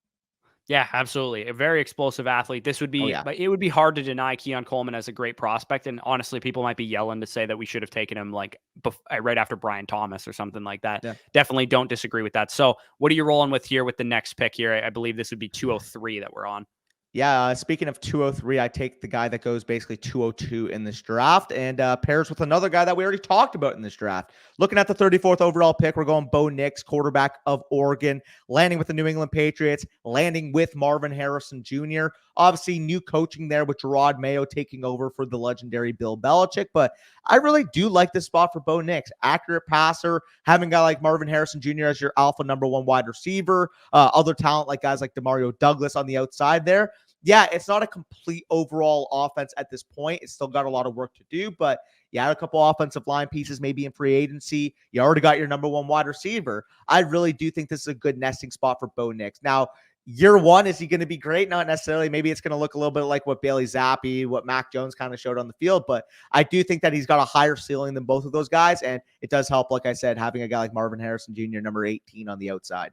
Yeah, absolutely. A very explosive athlete. This would be, but it would be hard to deny Keon Coleman as a great prospect. And honestly, people might be yelling to say that we should have taken him right after Brian Thomas or something like that. Yeah. Definitely don't disagree with that. So what are you rolling with here with the next pick here? I believe this would be 203 that we're on. Yeah, speaking of 203, I take the guy that goes basically 202 in this draft and pairs with another guy that we already talked about in this draft. Looking at the 34th overall pick, we're going Bo Nix, quarterback of Oregon, landing with the New England Patriots, landing with Marvin Harrison Jr. Obviously, new coaching there with Gerard Mayo taking over for the legendary Bill Belichick, but I really do like this spot for Bo Nix. Accurate passer, having a guy like Marvin Harrison Jr. as your alpha number 1 wide receiver, other talent like guys like Demario Douglas on the outside there. Yeah, it's not a complete overall offense at this point. It's still got a lot of work to do, but you had a couple offensive line pieces maybe in free agency. You already got your number 1 wide receiver. I really do think this is a good nesting spot for Bo Nix. Now, year 1, is he going to be great? Not necessarily. Maybe it's going to look a little bit like what Bailey Zappi, what Mac Jones kind of showed on the field, but I do think that he's got a higher ceiling than both of those guys, and it does help, like I said, having a guy like Marvin Harrison Jr., number 18 on the outside.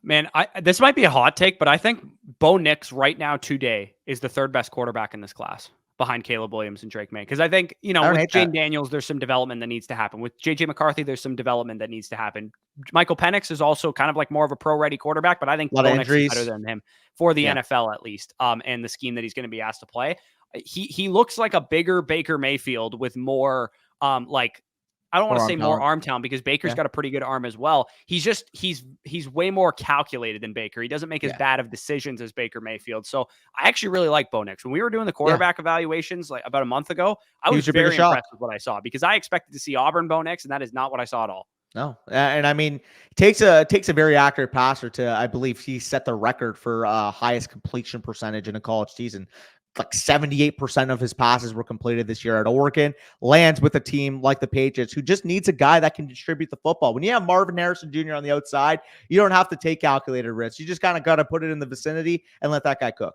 Man, this might be a hot take, but I think Bo Nix right now today is the third best quarterback in this class behind Caleb Williams and Drake May. Because I think, I don't with hate Jane that. Daniels, there's some development that needs to happen. With JJ McCarthy, there's some development that needs to happen. Michael Penix is also kind of like more of a pro-ready quarterback, but I think A lot of Bo Nix is better injuries. than him for the Yeah. NFL at least, and the scheme that he's going to be asked to play. He looks like a bigger Baker Mayfield with more like I don't want More to arm say more talent. arm talent because Baker's Yeah. got a pretty good arm as well. He's way more calculated than Baker. He doesn't make as Yeah. bad of decisions as Baker Mayfield. So I actually really like Bo Nix. When we were doing the quarterback evaluations like about a month ago, I He was was your biggest very shock. impressed with what I saw because I expected to see Auburn Bo Nix, and that is not what I saw at all. No, and I mean, takes a very accurate passer to, I believe he set the record for highest completion percentage in a college season. Like 78% of his passes were completed this year at Oregon. Lands with a team like the Patriots, who just needs a guy that can distribute the football. When you have Marvin Harrison Jr. on the outside, you don't have to take calculated risks. You just kind of got to put it in the vicinity and let that guy cook.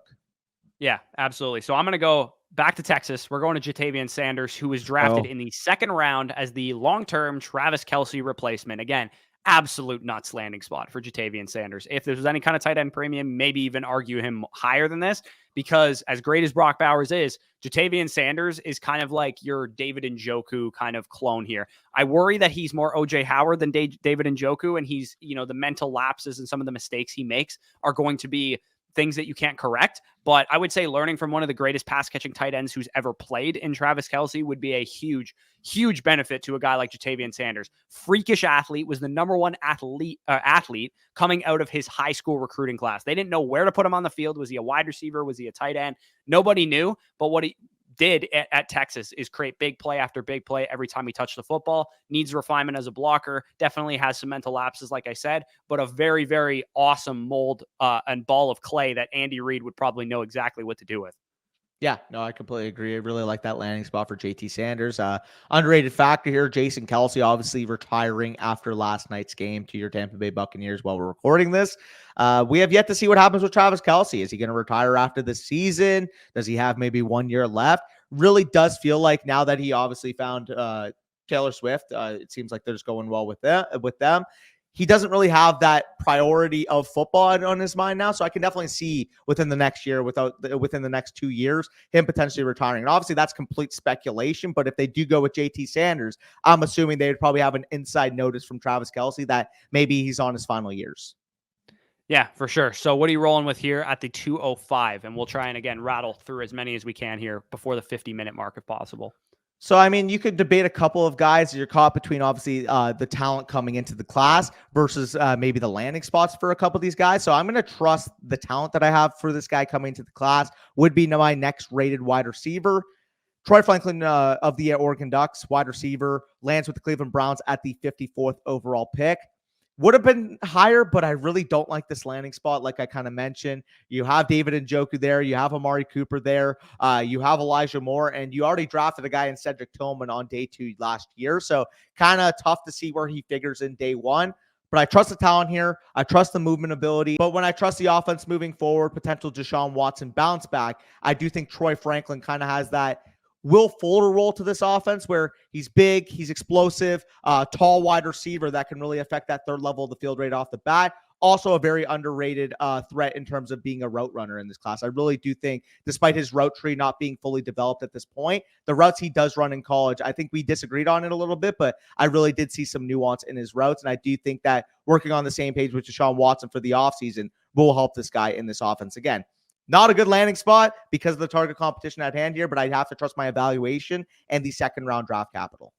Yeah, absolutely. So I'm going to go back to Texas. We're going to Jatavian Sanders, who was drafted in the second round as the long-term Travis Kelce replacement. Again, absolute nuts landing spot for Jatavian Sanders. If there was any kind of tight end premium, maybe even argue him higher than this, because as great as Brock Bowers is, Jatavian Sanders is kind of like your David Njoku kind of clone here. I worry that he's more OJ Howard than David Njoku, and he's, the mental lapses and some of the mistakes he makes are going to be things that you can't correct. But I would say learning from one of the greatest pass catching tight ends who's ever played in Travis Kelce would be a huge, huge benefit to a guy like Jatavian Sanders. Freakish athlete, was the number one athlete coming out of his high school recruiting class. They didn't know where to put him on the field. Was he a wide receiver? Was he a tight end? Nobody knew. But what he did at Texas is create big play after big play every time he touched the football. Needs refinement as a blocker. Definitely has some mental lapses, like I said, but a very, very awesome mold and ball of clay that Andy Reid would probably know exactly what to do with. Yeah, no, I completely agree. I really like that landing spot for JT Sanders. Underrated factor here, Jason Kelce obviously retiring after last night's game to your Tampa Bay Buccaneers while we're recording this. We have yet to see what happens with Travis Kelce. Is he going to retire after the season? Does he have maybe 1 year left? Really does feel like now that he obviously found Taylor Swift, it seems like they're just going well with them. He doesn't really have that priority of football on his mind now. So I can definitely see within the next year, within the next 2 years, him potentially retiring. And obviously that's complete speculation, but if they do go with JT Sanders, I'm assuming they would probably have an inside notice from Travis Kelce that maybe he's on his final years. Yeah, for sure. So what are you rolling with here at the 205? And we'll try and again rattle through as many as we can here before the 50-minute mark if possible. So, I mean, you could debate a couple of guys. You're caught between obviously the talent coming into the class versus maybe the landing spots for a couple of these guys. So I'm going to trust the talent that I have for this guy coming into the class would be my next rated wide receiver. Troy Franklin of the Oregon Ducks, wide receiver, lands with the Cleveland Browns at the 54th overall pick. Would have been higher, but I really don't like this landing spot. Like I kind of mentioned, you have David Njoku there. You have Amari Cooper there. You have Elijah Moore, and you already drafted a guy in Cedric Tillman on day 2 last year. So kind of tough to see where he figures in day 1. But I trust the talent here. I trust the movement ability. But when I trust the offense moving forward, potential Deshaun Watson bounce back, I do think Troy Franklin kind of has that Will Fuller role to this offense where he's big, he's explosive, tall wide receiver that can really affect that third level of the field right off the bat. Also a very underrated threat in terms of being a route runner in this class. I really do think, despite his route tree not being fully developed at this point, the routes he does run in college, I think we disagreed on it a little bit, but I really did see some nuance in his routes. And I do think that working on the same page with Deshaun Watson for the offseason will help this guy in this offense. Again, not a good landing spot because of the target competition at hand here, but I have to trust my evaluation and the second round draft capital.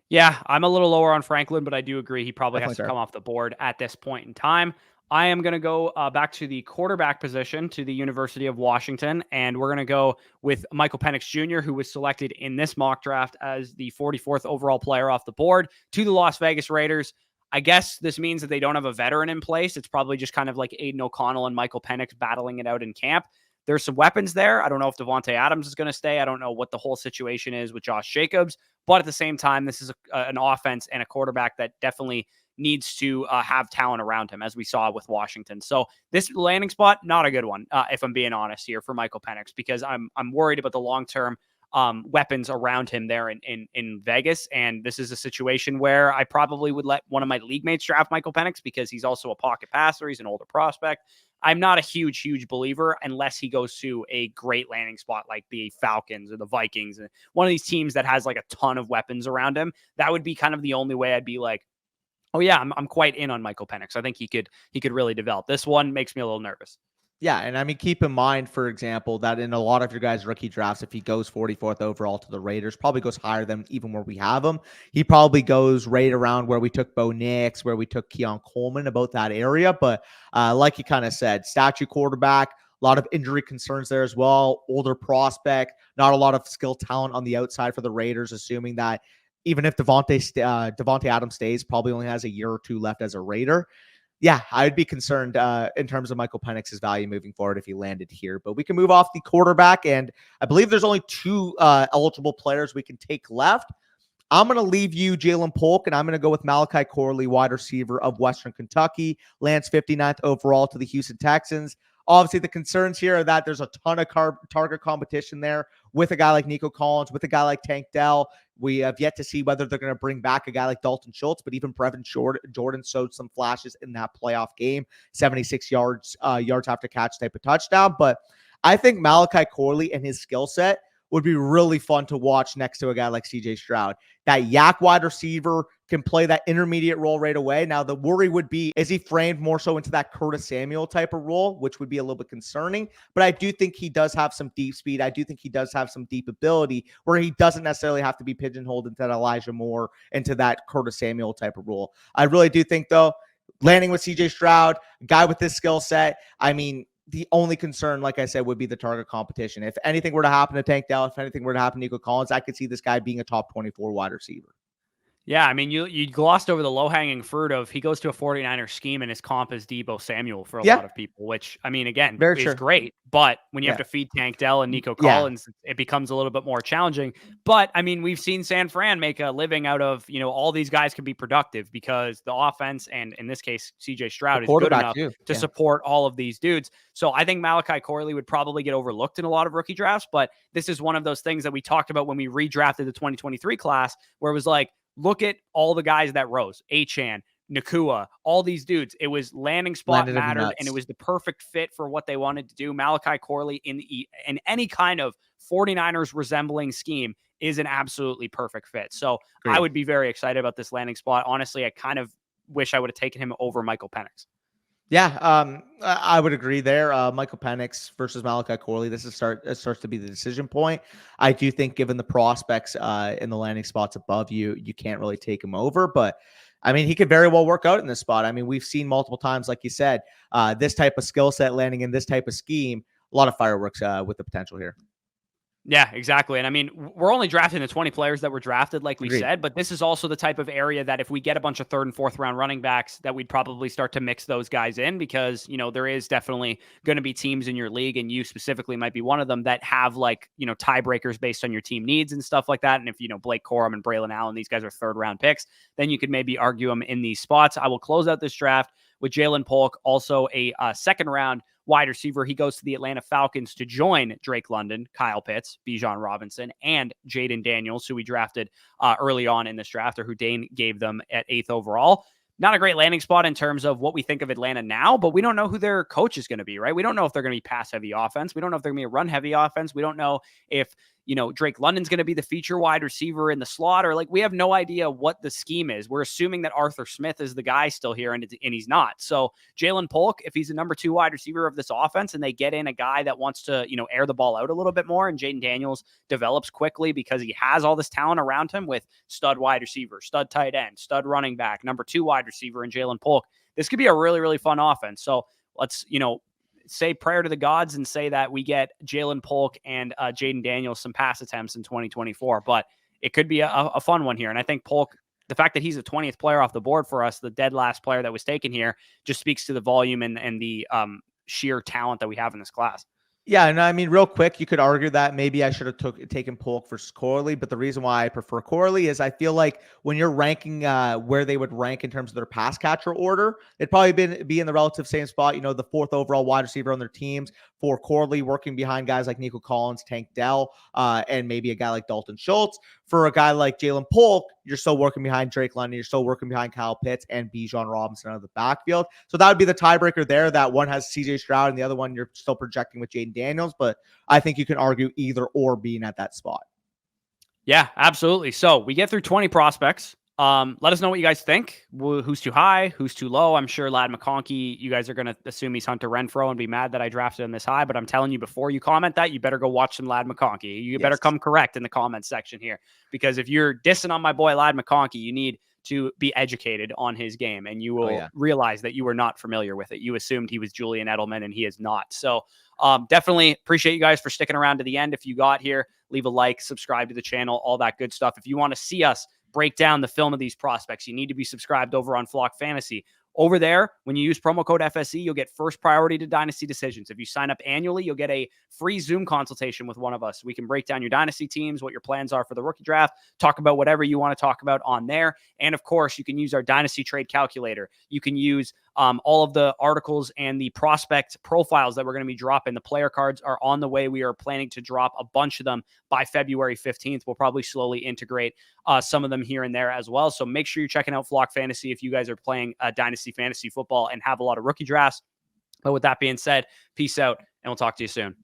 Yeah, I'm a little lower on Franklin, but I do agree he probably Definitely has to fair. come off the board at this point in time. I am going to go back to the quarterback position to the University of Washington, and we're going to go with Michael Penix Jr., who was selected in this mock draft as the 44th overall player off the board to the Las Vegas Raiders. I guess this means that they don't have a veteran in place. It's probably just kind of like Aiden O'Connell and Michael Penix battling it out in camp. There's some weapons there. I don't know if Devontae Adams is going to stay. I don't know what the whole situation is with Josh Jacobs. But at the same time, this is an offense and a quarterback that definitely needs to have talent around him, as we saw with Washington. So this landing spot, not a good one, if I'm being honest here for Michael Penix, because I'm worried about the long-term weapons around him there in Vegas. And this is a situation where I probably would let one of my league mates draft Michael Penix because he's also a pocket passer. He's an older prospect. I'm not a huge believer unless he goes to a great landing spot like the Falcons or the Vikings, and one of these teams that has like a ton of weapons around him. That would be kind of the only way I'd be like, oh yeah, I'm quite in on Michael Penix. I think he could really develop. This one makes me a little nervous. Yeah, and I mean, keep in mind, for example, that in a lot of your guys' rookie drafts, if he goes 44th overall to the Raiders, probably goes higher than even where we have him. He probably goes right around where we took Bo Nix, where we took Keon Coleman, about that area. But like you kind of said, statue quarterback, a lot of injury concerns there as well. Older prospect, not a lot of skill talent on the outside for the Raiders, assuming that even if Devontae Adams stays, probably only has a year or two left as a Raider. Yeah, I would be concerned in terms of Michael Penix's value moving forward if he landed here. But we can move off the quarterback, and I believe there's only two eligible players we can take left. I'm going to leave you Jalen Polk, and I'm going to go with Malachi Corley, wide receiver of Western Kentucky. Lands 59th overall to the Houston Texans. Obviously, the concerns here are that there's a ton of target competition there with a guy like Nico Collins, with a guy like Tank Dell. We have yet to see whether they're going to bring back a guy like Dalton Schultz, but even Brevin Jordan showed some flashes in that playoff game, 76 yards after catch type of touchdown. But I think Malachi Corley and his skill set would be really fun to watch next to a guy like CJ Stroud. That yak wide receiver can play that intermediate role right away. Now, the worry would be, is he framed more so into that Curtis Samuel type of role, which would be a little bit concerning. But I do think he does have some deep speed. I do think he does have some deep ability where he doesn't necessarily have to be pigeonholed into that Elijah Moore, into that Curtis Samuel type of role. I really do think, though, landing with CJ Stroud, a guy with this skill set, I mean, the only concern, like I said, would be the target competition. If anything were to happen to Tank Dell, if anything were to happen to Nico Collins, I could see this guy being a top 24 wide receiver. Yeah, I mean, you glossed over the low-hanging fruit of he goes to a 49er scheme and his comp is Deebo Samuel for a lot of people, which, I mean, again, is great. But when you have to feed Tank Dell and Nico Collins, it becomes a little bit more challenging. But, I mean, we've seen San Fran make a living out of, all these guys can be productive because the offense, and in this case, CJ Stroud, is good enough to support all of these dudes. So I think Malachi Corley would probably get overlooked in a lot of rookie drafts, but this is one of those things that we talked about when we redrafted the 2023 class, where it was like, look at all the guys that rose. Achane, Nakua, all these dudes. It was landing spot mattered, and it was the perfect fit for what they wanted to do. Malachi Corley in any kind of 49ers resembling scheme is an absolutely perfect fit. So I would be very excited about this landing spot. Honestly, I kind of wish I would have taken him over Michael Penix. Yeah, I would agree there. Michael Penix versus Malachi Corley. This starts to be the decision point. I do think, given the prospects in the landing spots above you, you can't really take him over. But I mean, he could very well work out in this spot. I mean, we've seen multiple times, like you said, this type of skill set landing in this type of scheme. A lot of fireworks with the potential here. Yeah, exactly. And I mean, we're only drafting the 20 players that were drafted, like we said, but this is also the type of area that if we get a bunch of third and fourth round running backs, that we'd probably start to mix those guys in because, there is definitely going to be teams in your league, and you specifically might be one of them, that have tiebreakers based on your team needs and stuff like that. And if, Blake Corum and Braylon Allen, these guys are third round picks, then you could maybe argue them in these spots. I will close out this draft with Jalen Polk, also a second round wide receiver. He goes to the Atlanta Falcons to join Drake London, Kyle Pitts, Bijan Robinson, and Jaden Daniels, who we drafted early on in this draft, or who Dane gave them at 8th overall. Not a great landing spot in terms of what we think of Atlanta now, but we don't know who their coach is going to be, right? We don't know if they're going to be pass-heavy offense. We don't know if they're going to be a run-heavy offense. We don't know if Drake London's going to be the feature wide receiver in the slot, or we have no idea what the scheme is. We're assuming that Arthur Smith is the guy still here, and he's not. So Jalen Polk, if he's a number 2 wide receiver of this offense, and they get in a guy that wants to, air the ball out a little bit more, and Jaden Daniels develops quickly because he has all this talent around him with stud wide receiver, stud tight end, stud running back, number 2 wide receiver, and Jalen Polk, this could be a really, really fun offense. So let's, say prayer to the gods and say that we get Jalen Polk and Jaden Daniels some pass attempts in 2024, but it could be a fun one here. And I think Polk, the fact that he's the 20th player off the board for us, the dead last player that was taken here, just speaks to the volume and the sheer talent that we have in this class. Yeah, and I mean, real quick, you could argue that maybe I should have taken Polk versus Corley, but the reason why I prefer Corley is I feel like when you're ranking where they would rank in terms of their pass catcher order, it'd probably be in the relative same spot, the 4th overall wide receiver on their teams, for Corley, working behind guys like Nico Collins, Tank Dell, and maybe a guy like Dalton Schultz. For a guy like Jalen Polk, you're still working behind Drake London. You're still working behind Kyle Pitts and Bijan Robinson out of the backfield. So that would be the tiebreaker there. That one has CJ Stroud and the other one you're still projecting with Jaden Daniels. But I think you can argue either or being at that spot. Yeah, absolutely. So we get through 20 prospects. Let us know what you guys think. Who's too high? Who's too low? I'm sure Ladd McConkey, you guys are going to assume he's Hunter Renfrow and be mad that I drafted him this high. But I'm telling you, before you comment that, you better go watch some Ladd McConkey. You better come correct in the comment section here. Because if you're dissing on my boy Ladd McConkey, you need to be educated on his game. And you will realize that you were not familiar with it. You assumed he was Julian Edelman, and he is not. So definitely appreciate you guys for sticking around to the end. If you got here, leave a like, subscribe to the channel, all that good stuff. If you want to see us break down the film of these prospects, you need to be subscribed over on Flock Fantasy. Over there, when you use promo code FSE, you'll get first priority to Dynasty decisions. If you sign up annually, you'll get a free Zoom consultation with one of us. We can break down your Dynasty teams, what your plans are for the rookie draft, talk about whatever you want to talk about on there. And of course, you can use our Dynasty trade calculator. You can use all of the articles and the prospect profiles that we're going to be dropping. The player cards are on the way. We are planning to drop a bunch of them by February 15th. We'll probably slowly integrate some of them here and there as well. So make sure you're checking out Flock Fantasy if you guys are playing Dynasty Fantasy Football and have a lot of rookie drafts. But with that being said, peace out, and we'll talk to you soon.